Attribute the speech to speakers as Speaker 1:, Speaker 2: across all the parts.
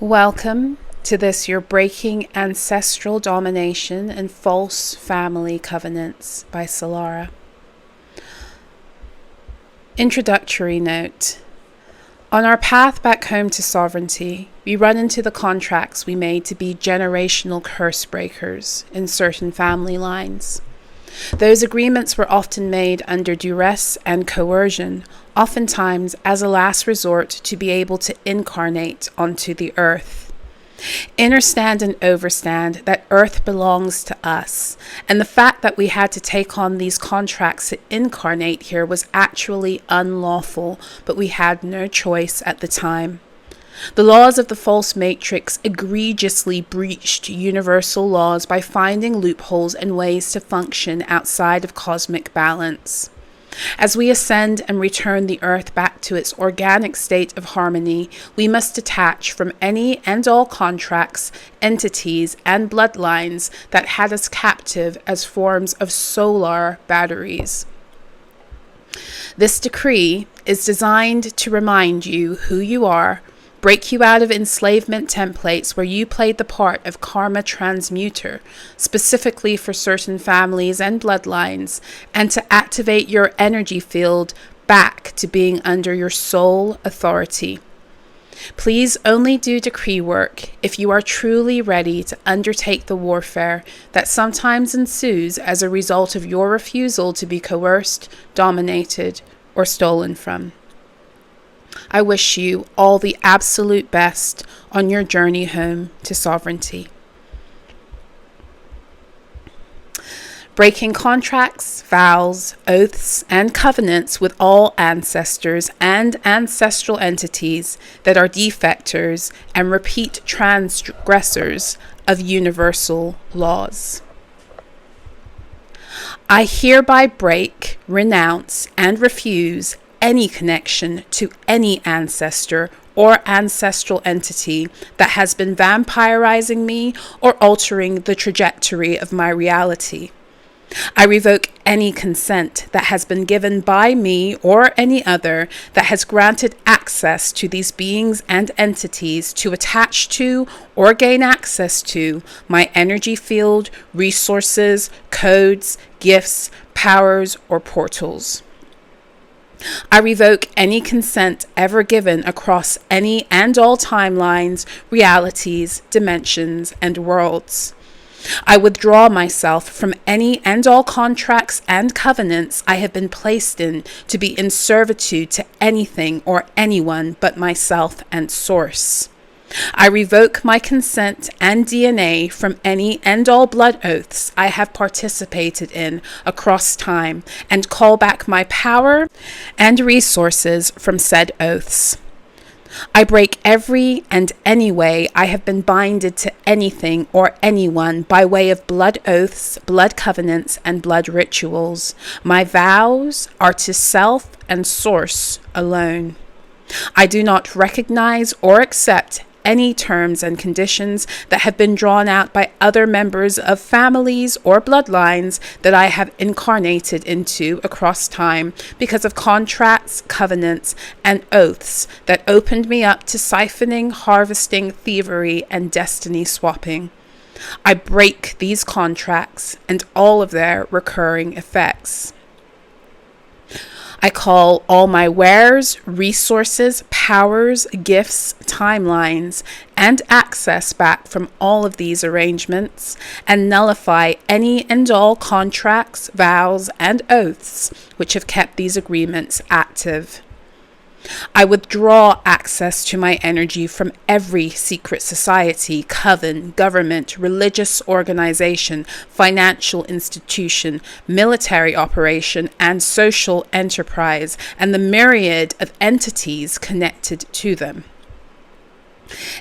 Speaker 1: Welcome to this your Breaking Ancestral Domination and False Family Covenants by Solara. Introductory note. On our path back home to sovereignty, we run into the contracts we made to be generational curse breakers in certain family lines. Those agreements were often made under duress and coercion, oftentimes as a last resort to be able to incarnate onto the earth. Understand and overstand that earth belongs to us, and the fact that we had to take on these contracts to incarnate here was actually unlawful, but we had no choice at the time. The laws of the false matrix egregiously breached universal laws by finding loopholes and ways to function outside of cosmic balance. As we ascend and return the earth back to its organic state of harmony, we must detach from any and all contracts, entities, and bloodlines that had us captive as forms of solar batteries. This decree is designed to remind you who you are, break you out of enslavement templates where you played the part of karma transmuter, specifically for certain families and bloodlines, and to activate your energy field back to being under your sole authority. Please only do decree work if you are truly ready to undertake the warfare that sometimes ensues as a result of your refusal to be coerced, dominated, or stolen from. I wish you all the absolute best on your journey home to sovereignty. Breaking contracts, vows, oaths, and covenants with all ancestors and ancestral entities that are defectors and repeat transgressors of universal laws. I hereby break, renounce, and refuse any connection to any ancestor or ancestral entity that has been vampirizing me or altering the trajectory of my reality. I revoke any consent that has been given by me or any other that has granted access to these beings and entities to attach to or gain access to my energy field, resources, codes, gifts, powers, or portals. I revoke any consent ever given across any and all timelines, realities, dimensions, and worlds. I withdraw myself from any and all contracts and covenants I have been placed in to be in servitude to anything or anyone but myself and Source. I revoke my consent and DNA from any and all blood oaths I have participated in across time and call back my power and resources from said oaths. I break every and any way I have been binded to anything or anyone by way of blood oaths, blood covenants, and blood rituals. My vows are to self and Source alone. I do not recognize or accept any terms and conditions that have been drawn out by other members of families or bloodlines that I have incarnated into across time because of contracts, covenants, and oaths that opened me up to siphoning, harvesting, thievery, and destiny swapping. I break these contracts and all of their recurring effects. I call all my wares, resources, powers, gifts, timelines, and access back from all of these arrangements and nullify any and all contracts, vows, and oaths which have kept these agreements active. I withdraw access to my energy from every secret society, coven, government, religious organization, financial institution, military operation, and social enterprise, and the myriad of entities connected to them.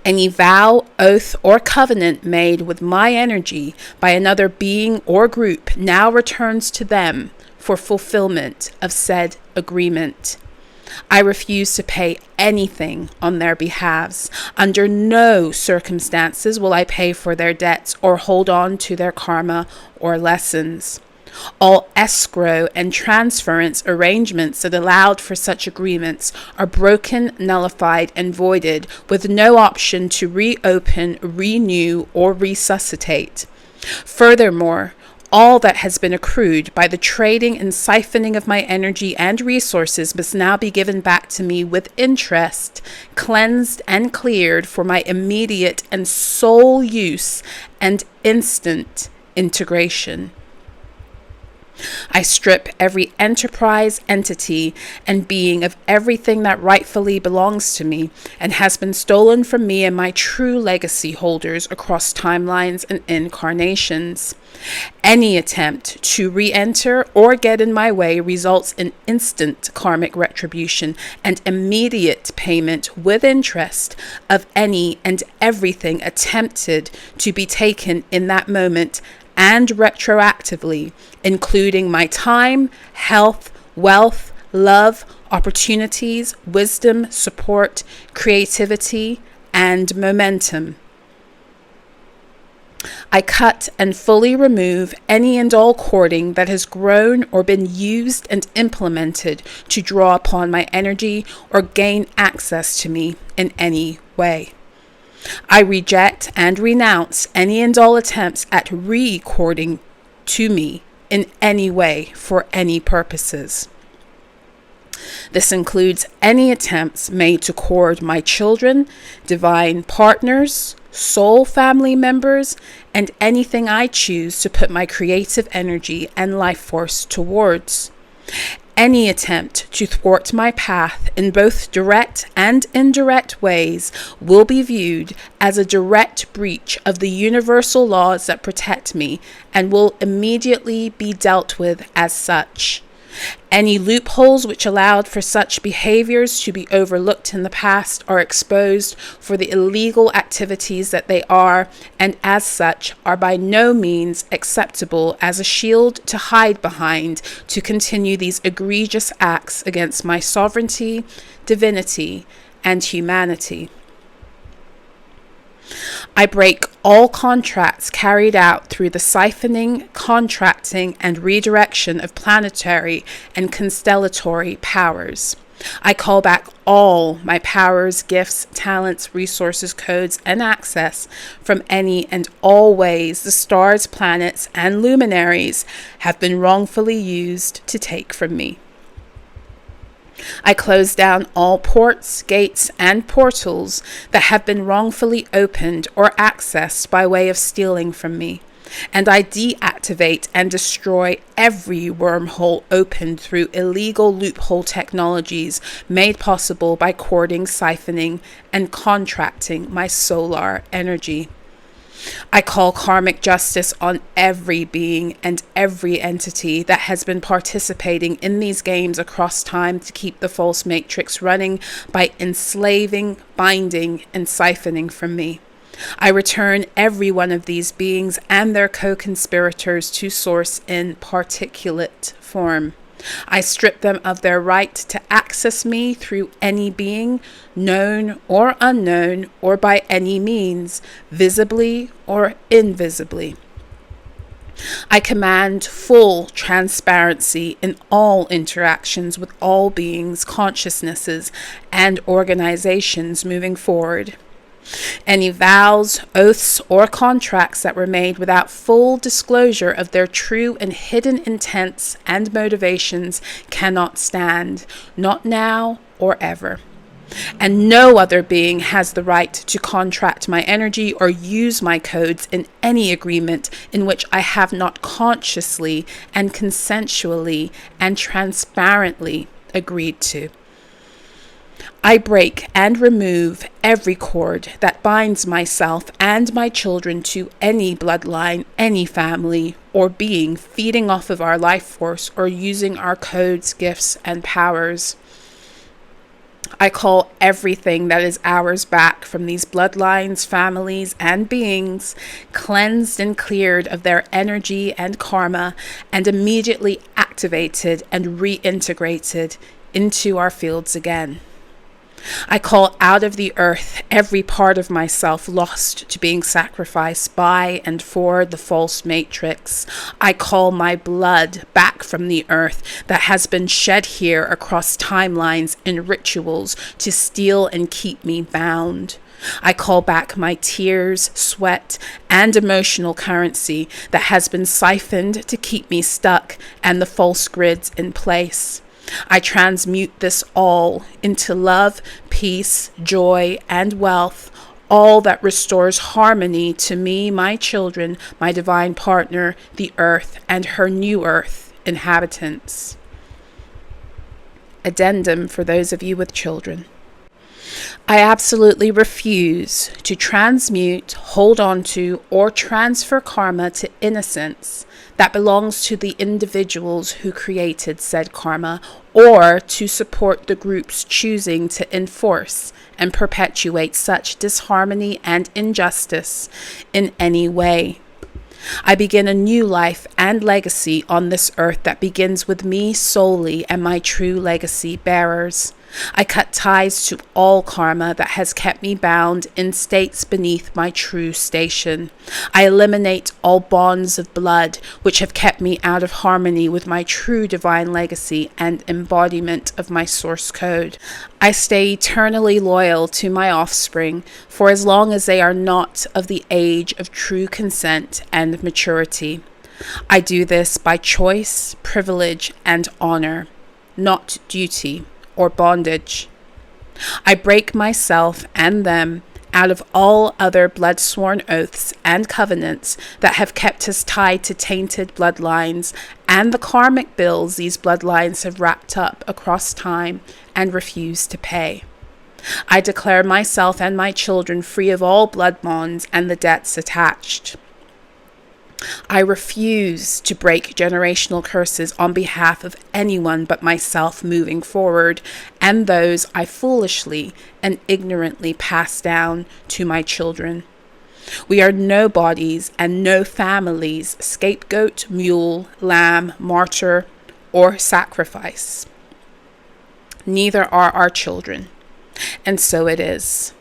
Speaker 1: Any vow, oath, or covenant made with my energy by another being or group now returns to them for fulfillment of said agreement. I refuse to pay anything on their behalves. Under no circumstances will I pay for their debts or hold on to their karma or lessons. All escrow and transference arrangements that allowed for such agreements are broken, nullified, and voided, with no option to reopen, renew, or resuscitate. Furthermore, all that has been accrued by the trading and siphoning of my energy and resources must now be given back to me with interest, cleansed and cleared for my immediate and sole use and instant integration. I strip every enterprise, entity, and being of everything that rightfully belongs to me and has been stolen from me and my true legacy holders across timelines and incarnations. Any attempt to re-enter or get in my way results in instant karmic retribution and immediate payment with interest of any and everything attempted to be taken in that moment and retroactively, including my time, health, wealth, love, opportunities, wisdom, support, creativity, and momentum. I cut and fully remove any and all cording that has grown or been used and implemented to draw upon my energy or gain access to me in any way. I reject and renounce any and all attempts at recording to me in any way for any purposes. This includes any attempts made to cord my children, divine partners, soul family members, and anything I choose to put my creative energy and life force towards. Any attempt to thwart my path in both direct and indirect ways will be viewed as a direct breach of the universal laws that protect me and will immediately be dealt with as such. Any loopholes which allowed for such behaviors to be overlooked in the past are exposed for the illegal activities that they are, and as such are by no means acceptable as a shield to hide behind to continue these egregious acts against my sovereignty, divinity, and humanity. I break all contracts carried out through the siphoning, contracting, and redirection of planetary and constellatory powers. I call back all my powers, gifts, talents, resources, codes, and access from any and all ways the stars, planets, and luminaries have been wrongfully used to take from me. I close down all ports, gates, and portals that have been wrongfully opened or accessed by way of stealing from me, and I deactivate and destroy every wormhole opened through illegal loophole technologies made possible by cording, siphoning, and contracting my solar energy. I call karmic justice on every being and every entity that has been participating in these games across time to keep the false matrix running by enslaving, binding, and siphoning from me. I return every one of these beings and their co-conspirators to source in particulate form. I strip them of their right to access me through any being, known or unknown, or by any means, visibly or invisibly. I command full transparency in all interactions with all beings, consciousnesses, and organizations moving forward. Any vows, oaths, or contracts that were made without full disclosure of their true and hidden intents and motivations cannot stand, not now or ever. And no other being has the right to contract my energy or use my codes in any agreement in which I have not consciously and consensually and transparently agreed to. I break and remove every cord that binds myself and my children to any bloodline, any family, or being feeding off of our life force or using our codes, gifts, and powers. I call everything that is ours back from these bloodlines, families, and beings, cleansed and cleared of their energy and karma, and immediately activated and reintegrated into our fields again. I call out of the earth every part of myself lost to being sacrificed by and for the false matrix. I call my blood back from the earth that has been shed here across timelines in rituals to steal and keep me bound. I call back my tears, sweat, and emotional currency that has been siphoned to keep me stuck and the false grids in place. I transmute this all into love, peace, joy, and wealth, all that restores harmony to me, my children, my divine partner, the earth, and her new earth inhabitants. Addendum for those of you with children. I absolutely refuse to transmute, hold on to, or transfer karma to innocence that belongs to the individuals who created said karma, or to support the groups choosing to enforce and perpetuate such disharmony and injustice in any way. I begin a new life and legacy on this earth that begins with me solely and my true legacy bearers. I cut ties to all karma that has kept me bound in states beneath my true station. I eliminate all bonds of blood which have kept me out of harmony with my true divine legacy and embodiment of my source code. I stay eternally loyal to my offspring for as long as they are not of the age of true consent and maturity. I do this by choice, privilege, and honor, not duty or bondage. I break myself and them out of all other blood-sworn oaths and covenants that have kept us tied to tainted bloodlines and the karmic bills these bloodlines have wrapped up across time and refused to pay. I declare myself and my children free of all blood bonds and the debts attached. I refuse to break generational curses on behalf of anyone but myself moving forward and those I foolishly and ignorantly pass down to my children. We are nobodies and no families, scapegoat, mule, lamb, martyr, or sacrifice. Neither are our children, and so it is.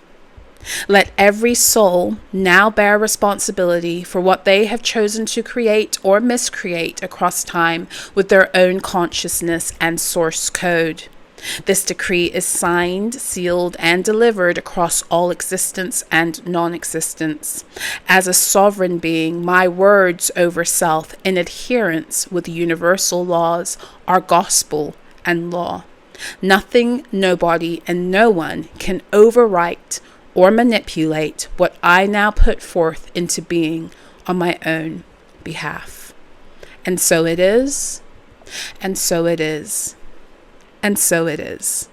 Speaker 1: Let every soul now bear responsibility for what they have chosen to create or miscreate across time with their own consciousness and source code. This decree is signed, sealed, and delivered across all existence and non-existence. As a sovereign being, my words over self in adherence with universal laws are gospel and law. Nothing, nobody, and no one can overwrite or manipulate what I now put forth into being on my own behalf. And so it is, and so it is, and so it is.